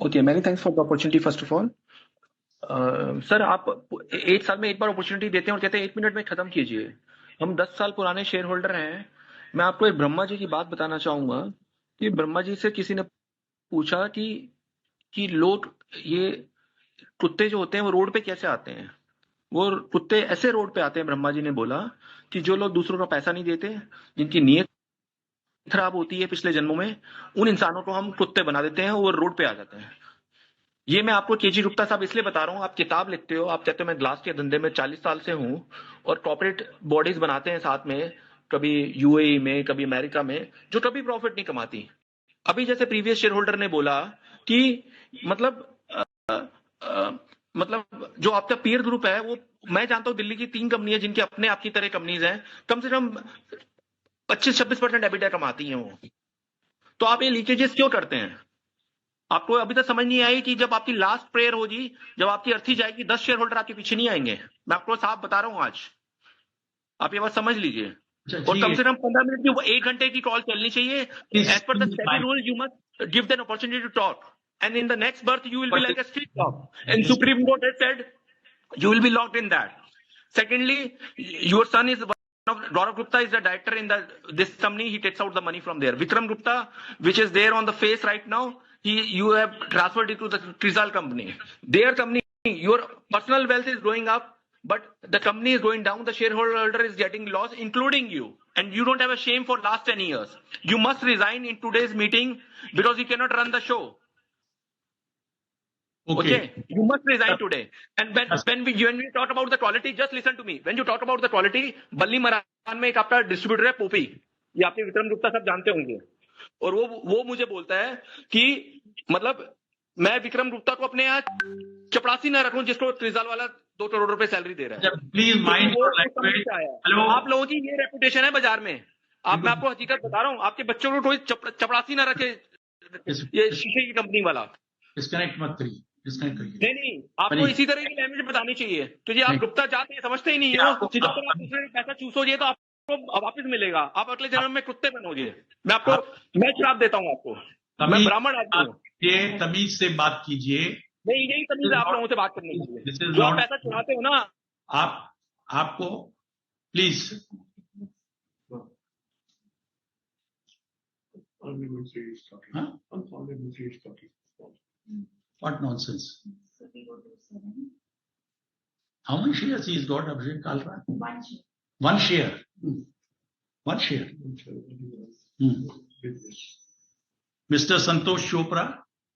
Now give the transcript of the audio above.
Okay, many thanks for the opportunity first of all. Sir, आप 1 साल में एक बार अपॉर्चुनिटी देते हैं और कहते हैं 1 मिनट में खत्म कीजिए। हम 10 साल पुराने शेयर होल्डर हैं। मैं आपको एक ब्रह्मा जी की बात बताना चाहूंगा कि ब्रह्मा जी से किसी ने पूछा कि लोग, ये कुत्ते जो होते हैं वो रोड पे कैसे आते हैं। वो कुत्ते ऐसे रोड पे आते हैं, ब्रह्मा जी ने बोला, कि जो लोग दूसरों का पैसा नहीं देते, जिनकी नीयत खराब होती है पिछले जन्मों में, उन इंसानों को हम कुत्ते बना देते हैं, वो रोड पे आ जाते हैं। ये मैं आपको केजी गुप्ता साहब इसलिए बता रहा हूँ, आप किताब लिखते हो, आप कहते हो मैं ग्लास के धंधे में 40 साल से हूँ, और कॉर्पोरेट बॉडीज बनाते हैं साथ में, कभी यूएई में, कभी अमेरिका में, जो कभी प्रॉफिट नहीं कमाती। अभी जैसे प्रीवियस शेयर होल्डर ने बोला कि मतलब अ, मतलब जो आपका पीयर ग्रुप है, वो मैं जानता हूं दिल्ली की 3 कंपनी है जिनके अपने आपकी तरह कंपनीज हैं, कम से कम 25-26% एबिटा कमाती हैं वो। तो आप ये लीकेजेस क्यों करते हैं? आपको अभी तक समझ नहीं आई कि जब आपकी लास्ट प्रेयर होगी, जब आपकी अर्थी जाएगी, 10 शेयर होल्डर आपके पीछे नहीं आएंगे। मैं आपको साफ बता रहा हूं आज, आप ये बात समझ लीजिए। और कम से कम 15 मिनट की, 1 घंटे की कॉल चलनी चाहिए। एज पर the SEBI rule you must give then opportunity to talk, and in the next birth you will be like a street dog, and Supreme Court has said you will be locked in that. Secondly, your son is one of Gaurav Gupta is the director in this company. He takes out the money from there. Vikram Gupta, which is there on the face right now, you have transferred it to the Trizal company. Their company, your personal wealth is going up, but the company is going down. The shareholder is getting lost, including you. And you don't have a shame for last 10 years. You must resign in today's meeting because you cannot run the show. Okay, you must resign today. And when we talk about the quality, just listen to me. When you talk about the quality, बल्ली मरान में एक आपका distributor है पोपी, ये आपके विक्रम गुप्ता सब जानते होंगे, और वो मुझे बोलता है कि मतलब मैं विक्रम गुप्ता को अपने यहाँ चपरासी ना रखूं, जिसको त्रिजाल वाला 2 करोड़ रुपए सैलरी दे रहा है। Please mind your language. Hello, आप लोगों की ये रेपुटेशन है बाजार में। मैं आपको हकीकत बता रहा हूँ, आपके बच्चों को कोई चपरासी ना रखे, ये शीशे की कंपनी वाला। डिस्कनेक्ट मत करिए, डिस्कनेक्ट करिए। नहीं, आपको इसी तरह की लैंग्वेज बतानी चाहिए, क्योंकि आप गुप्ता जाते हैं, समझते ही नहीं हो। जब तक आप दूसरे का पैसा चूसोगे तो आपको वापस मिलेगा, आप अगले जन्म में कुत्ते बनोगे। मैं श्राप देता हूँ आपको। मैं ब्राह्मण आदमी हूँ। ये तमीज से बात कीजिए। नहीं, यही तमीज आप लोगों से बात करने के लिए, जो आप पैसा चुराते हो ना। आपको please What nonsense? How many shares he's got, Abhishek Kalra? 1 share. 1 share. 1 share. Mr. Santosh Chopra.